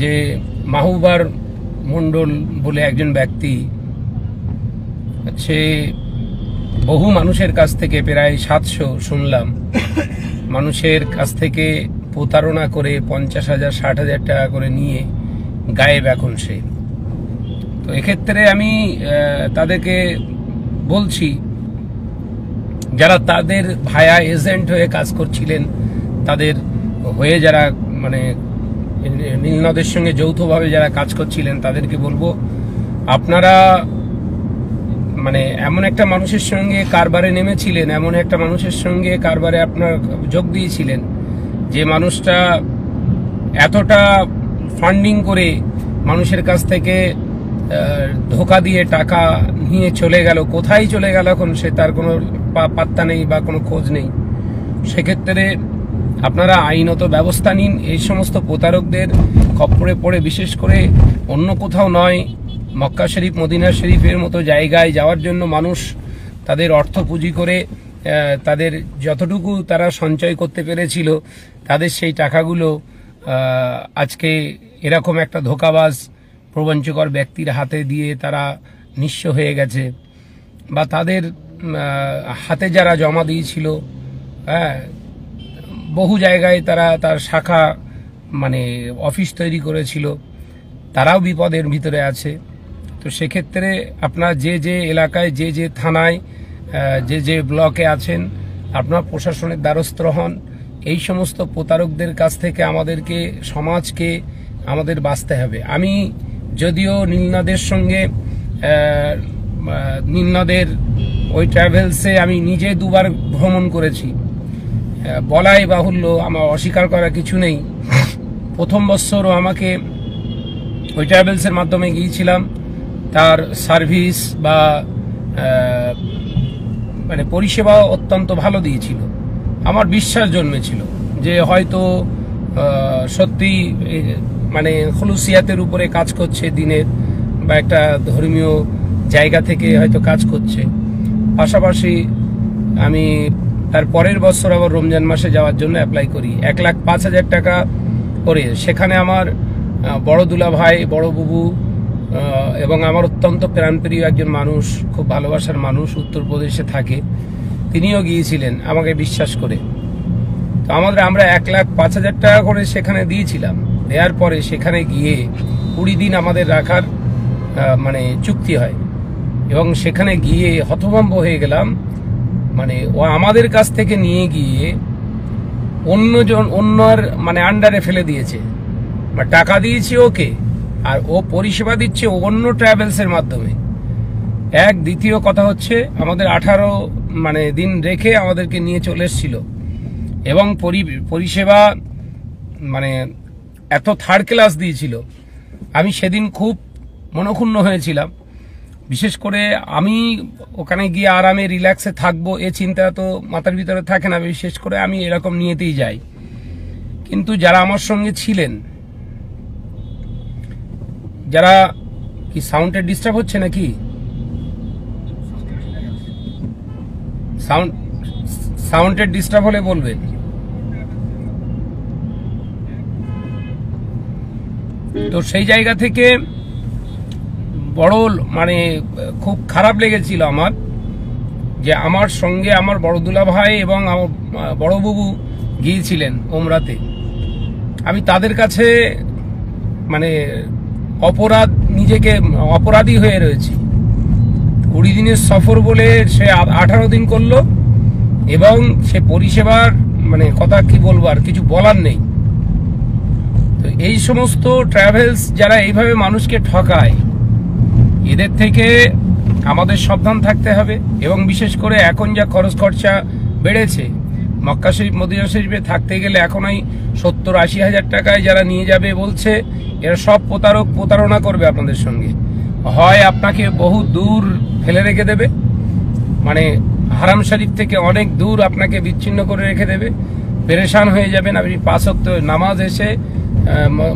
যে মাহবুবার মণ্ডল বলে একজন ব্যক্তি, সে বহু মানুষের কাছ থেকে, প্রায় 700 শুনলাম, মানুষের কাছ থেকে প্রতারণা করে 50,000 60,000 টাকা করে নিয়ে গায়েব এখন সে। তো এক্ষেত্রে আমি তাদেরকে বলছি, যারা তাদের ভায়া এজেন্ট হয়ে কাজ করছিলেন, তাদের হয়ে যারা মানে নীলনদের সঙ্গে যৌথভাবে যারা কাজ করছিলেন, তাদেরকে বলবো, আপনারা মানে এমন একটা মানুষের সঙ্গে কারবারে নেমেছিলেন, এমন একটা মানুষের সঙ্গে কারবারে আপনার যোগ দিয়েছিলেন, যে মানুষটা এতটা ফান্ডিং করে মানুষের কাছ থেকে ধোকা দিয়ে টাকা নিয়ে চলে গেল। কোথায় চলে গেল এখন সে, তার কোনো পাত্তা নেই বা কোনো খোঁজ নেই। সেক্ষেত্রে আপনারা আইনত ব্যবস্থা নিন। এই সমস্ত প্রতারকদের খপ্পরে পড়ে বিশেষ করে অন্য কোথাও নয়, মক্কা শরীফ মদিনা শরীফের মতো জায়গায় যাওয়ার জন্য মানুষ তাদের অর্থ পুঁজি করে তাদের যতটুকু তারা সঞ্চয় করতে পেরেছিল, তাদের সেই টাকাগুলো আজকে এরকম একটা ধোঁকাবাজ প্রবঞ্চকর ব্যক্তির হাতে দিয়ে তারা নিঃস্ব হয়ে গেছে। বা তাদের হাতে যারা জমা দিয়েছিল, বহু জায়গায় তারা তার শাখা মানে অফিস তৈরি করেছিল, তারাও বিপদের ভিতরে আছে। তো সেক্ষেত্রে আপনারা যে যে এলাকায়, যে যে থানায়, যে যে ব্লকে আছেন, আপনারা প্রশাসনের দ্বারস্থ হন। এই সমস্ত প্রতারকদের কাছ থেকে আমাদেরকে, সমাজকে আমাদের বাঁচতে হবে। আমি যদিও নীলনদের সঙ্গে, নীলনদের ওই ট্রাভেলসে আমি নিজে 2 বার ভ্রমণ করেছি, বলাই বাহুল্য, আমার অস্বীকার করার কিছু নেই। প্রথম বছরও আমাকে ওই ট্রাভেলসের মাধ্যমে গিয়েছিলাম, তার সার্ভিস বা মানে পরিষেবা অত্যন্ত ভালো দিয়েছিল। আমার বিশ্বাস জন্মেছিল যে হয়তো সত্যি মানে খুলুসিয়াতের উপরে কাজ করছে দিনের, বা একটা ধর্মীয় জায়গা থেকে হয়তো কাজ করছে। পাশাপাশি আমি তার পরের বছর আবার রমজান মাসে যাওয়ার জন্য অ্যাপ্লাই করি, 1,05,000 টাকা করে। সেখানে আমার বড় দুলা ভাই, বড় বুবু এবং আমার অত্যন্ত প্রাণপ্রিয় একজন মানুষ, খুব ভালোবাসার মানুষ, উত্তরপ্রদেশে থাকে, তিনিও গিয়েছিলেন আমাকে বিশ্বাস করে। তো আমরা 1,05,000 টাকা করে সেখানে দিয়েছিলাম। দেওয়ার পরে সেখানে গিয়ে 20 দিন আমাদের রাখার মানে চুক্তি হয়, এবং সেখানে গিয়ে হতভম্ব হয়ে গেলাম। মানে ও আমাদের কাছ থেকে নিয়ে গিয়ে অন্যর মানে আন্ডারে ফেলে দিয়েছে। টাকা দিয়েছি ওকে, আর ও পরিষেবা দিচ্ছে অন্য ট্রাভেলসের মাধ্যমে। দ্বিতীয় কথা হচ্ছে, আমাদের 18 মানে দিন রেখে আমাদেরকে নিয়ে চলে এসেছিল, এবং পরিষেবা মানে এত থার্ড ক্লাস দিয়েছিল। আমি সেদিন খুব মনক্ষুণ্ণ হয়েছিলাম। বিশেষ করে আমি ওখানে গিয়ে আরামে রিল্যাক্সে থাকবো, এ চিন্তা তো মাথার ভিতরে থাকে না। বিশেষ করে আমি এরকম নিয়েতেই যাই। কিন্তু যারা আমার সঙ্গে ছিলেন, যারা কি সাউন্ডের ডিস্টার্ব হচ্ছে নাকি? সাউন্ডের ডিস্টার্ব হলে বলবেন। তো সেই জায়গা থেকে বড় মানে খুব খারাপ লেগেছিল আমার, যে আমার সঙ্গে আমার বড় দুলা ভাই এবং আমার বড় বুবু গিয়েছিলেন ওমরাতে। আমি তাদের কাছে মানে নিজেকে অপরাধী হয়ে রয়েছি। 20 দিনের সফর বলে সে 18 দিন করলো, এবং সে পরিষেবার মানে কথা কি বলবো, আর কিছু বলার নেই। তো এই সমস্ত ট্রাভেলস যারা এইভাবে মানুষকে ঠকায়, এদের থেকে আমাদের সাবধান থাকতে হবে। এবং বিশেষ করে এখন যা খরচ খরচা বেড়েছে, মক্কা শরীফ মদিনা শরীফে থাকতে গেলে এখন এই 70-80 হাজার টাকায় যারা নিয়ে যাবে বলছে, এরা সব প্রতারণা করবে আপনাদের সঙ্গে। হয় আপনাকে বহু দূর ফেলে রেখে দেবে, মানে হারাম শরীফ থেকে অনেক দূর আপনাকে বিচ্ছিন্ন করে রেখে দেবে, পেরেশান হয়ে যাবেন। আপনি 5 ওয়াক্ত নামাজ এসে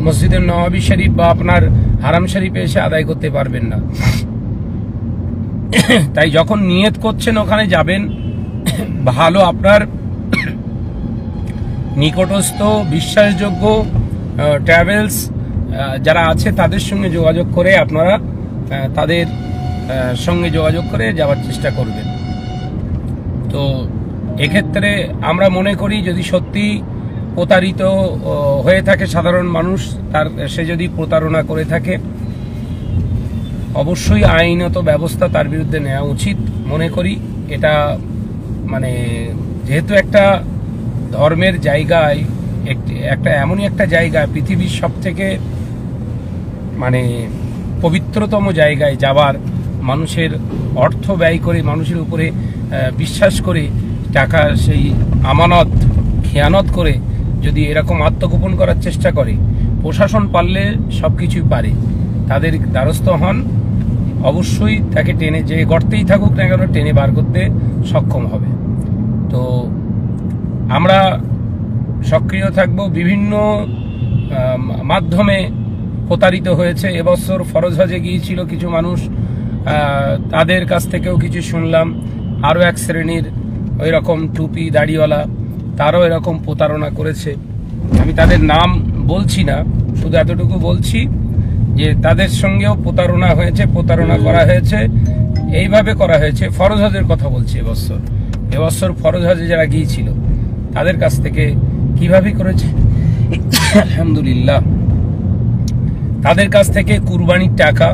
মসজিদের নওয়াবী শরীফ বা আপনার হারাম শরীফে এসে আদায় করতে পারবেন না। তাই যখন নিয়ত করছেন ওখানে যাবেন, ভালো আপনার নিকটস্থ বিশ্বাসযোগ্য ট্রাভেলস যারা আছে তাদের সঙ্গে যোগাযোগ করে আপনারা তাদের সঙ্গে যোগাযোগ করে যাওয়ার চেষ্টা করবেন। তো এক্ষেত্রে আমরা মনে করি যদি সত্যি প্রতারিত হয়ে থাকে সাধারণ মানুষ, সে যদি প্রতারণা করে থাকে অবশ্যই আইনত ব্যবস্থা তার বিরুদ্ধে নেওয়া উচিত মনে করি। এটা মানে যেহেতু একটা ধর্মের জায়গায় একটা এমনই একটা জায়গা, পৃথিবীর সব থেকে মানে পবিত্রতম জায়গায় যাবার, মানুষের অর্থ ব্যয় করে মানুষের উপরে বিশ্বাস করে টাকা সেই আমানত খেয়ানত করে যদি এরকম আত্মগোপন করার চেষ্টা করে, প্রশাসন পারলে সবকিছুই পারে, তাদের দ্বারস্থ হন, অবশ্যই তাকে টেনে যে গর্তেই থাকুক না কেন টেনে বার করতে সক্ষম হবে। তো আমরা সক্রিয় থাকব। বিভিন্ন মাধ্যমে প্রতারিত হয়েছে। এবছর ফরজ হজে গিয়েছিল কিছু মানুষ, তাদের কাছ থেকেও কিছু শুনলাম। আরও এক শ্রেণীর ওই রকম টুপি দাড়িওয়ালা, তারও এরকম প্রতারণা করেছে। আমি তাদের নাম বলছি না, শুধু এতটুকু বলছি যে তাদের সঙ্গেও প্রতারণা হয়েছে, প্রতারণা করা হয়েছে। এইভাবে করা হয়েছে, ফরজ হজের কথা বলছি। এবছর ফরজ হজে যারা গিয়েছিল তাদের কাছ থেকে কিভাবে করেছে, আলহামদুলিল্লাহ, তাদের কাছ থেকে কুরবানির টাকা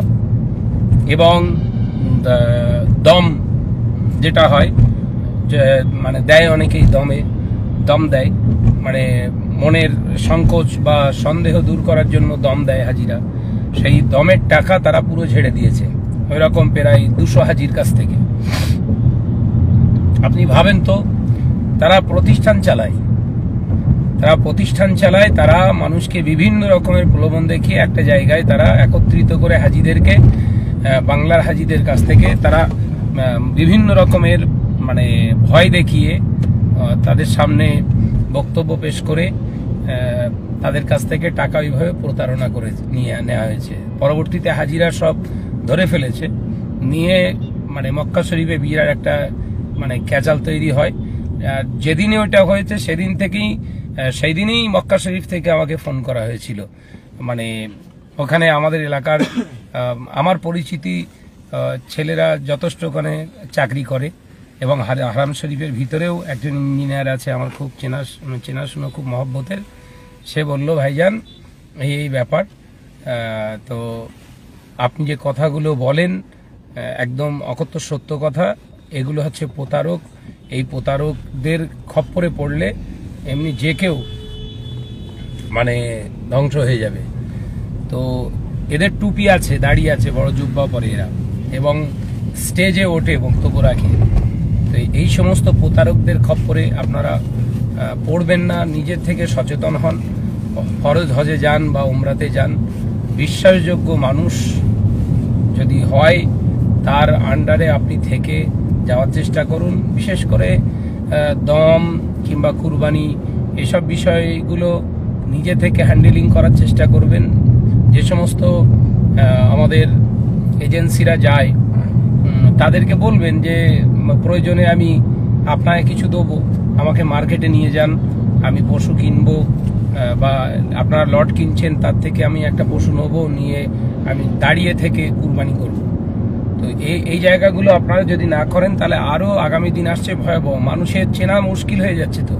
এবং দম যেটা হয়, মানে দেয় অনেকেই, দম দেয়, মানে মনের সংকোচ বা সন্দেহ দূর করার জন্য দম দেয় হাজিরা। সেই দমের টাকা তারা পুরো ঝেড়ে দিয়েছে, ওই রকম প্রায় 200 হাজির কাছ থেকে। আপনি ভাবেন তো, তারা প্রতিষ্ঠান চালায়, তারা মানুষকে বিভিন্ন রকমের প্রলোভন দেখিয়ে একটা জায়গায় তারা একত্রিত করে হাজিদেরকে, বাংলার হাজিদের কাছ থেকে তারা বিভিন্ন রকমের মানে ভয় দেখিয়ে তাদের সামনে বক্তব্য পেশ করে তাদের কাছ থেকে টাকা ওইভাবে প্রতারণা করে নেওয়া হয়েছে। পরবর্তীতে হাজিরা সব ধরে ফেলেছে, নিয়ে মানে মক্কা শরীফে বিরাট একটা মানে ক্যাচাল তৈরি হয়। যেদিনে ওইটা হয়েছে সেই দিনেই মক্কা শরীফ থেকে আমাকে ফোন করা হয়েছিল। মানে ওখানে আমাদের এলাকার আমার পরিচিতি ছেলেরা যথেষ্ট ওখানে চাকরি করে, এবং হারাম শরীফের ভিতরেও একজন ইঞ্জিনিয়ার আছে আমার খুব চেনাশোনা, খুব মহব্বতের। সে বলল, ভাইজান এই ব্যাপার, তো আপনি যে কথাগুলো বলেন একদম অকথ্য সত্য কথা, এগুলো হচ্ছে প্রতারক। এই প্রতারকদের খপ্পরে পড়লে এমনি যে কেউ মানে ধ্বংস হয়ে যাবে। তো এদের টুপি আছে, দাড়ি আছে, বড় জুব্বা পরে এরা, এবং স্টেজে ওঠে, বক্তব্য রাখে। তো এই সমস্ত প্রতারকদের খপ্পরে আপনারা পড়বেন না, নিজের থেকে সচেতন হন। ফরজ হজে যান বা উমরাতে যান, বিশ্বাসযোগ্য মানুষ যদি হয় তার আন্ডারে আপনি থেকে যাওয়ার চেষ্টা করুন। বিশেষ করে দম কিংবা কুরবানি এসব বিষয়গুলো নিজে থেকে হ্যান্ডেলিং করার চেষ্টা করবেন। যে সমস্ত আমাদের এজেন্সিরা যায় তাদেরকে বলবেন যে প্রয়োজনে আমি আপনাকে কিছু দেবো, আমাকে মার্কেটে নিয়ে যান, আমি পশু কিনবো, বা আপনারা লট কিনছেন তার থেকে আমি একটা পশু নেবো, নিয়ে আমি দাঁড়িয়ে থেকে কুরবানি করব। তো এই জায়গাগুলো আপনারা যদি না করেন তাহলে আরও আগামী দিন আসছে ভয়াবহ। মানুষের চেনা মুশকিল হয়ে যাচ্ছে, তো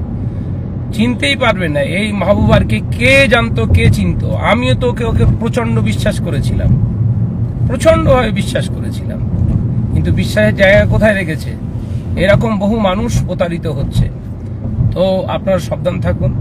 চিনতেই পারবেন না এই মাহবুবারকে কে জানতো, কে চিনতো। আমিও তো ওকে প্রচন্ড বিশ্বাস করেছিলাম, প্রচন্ডভাবে বিশ্বাস করেছিলাম, কিন্তু বিশ্বাসের জায়গা কোথায় রেখেছে? এরকম বহু মানুষ প্রতারিত হচ্ছে। তো আপনারা সাবধান থাকুন।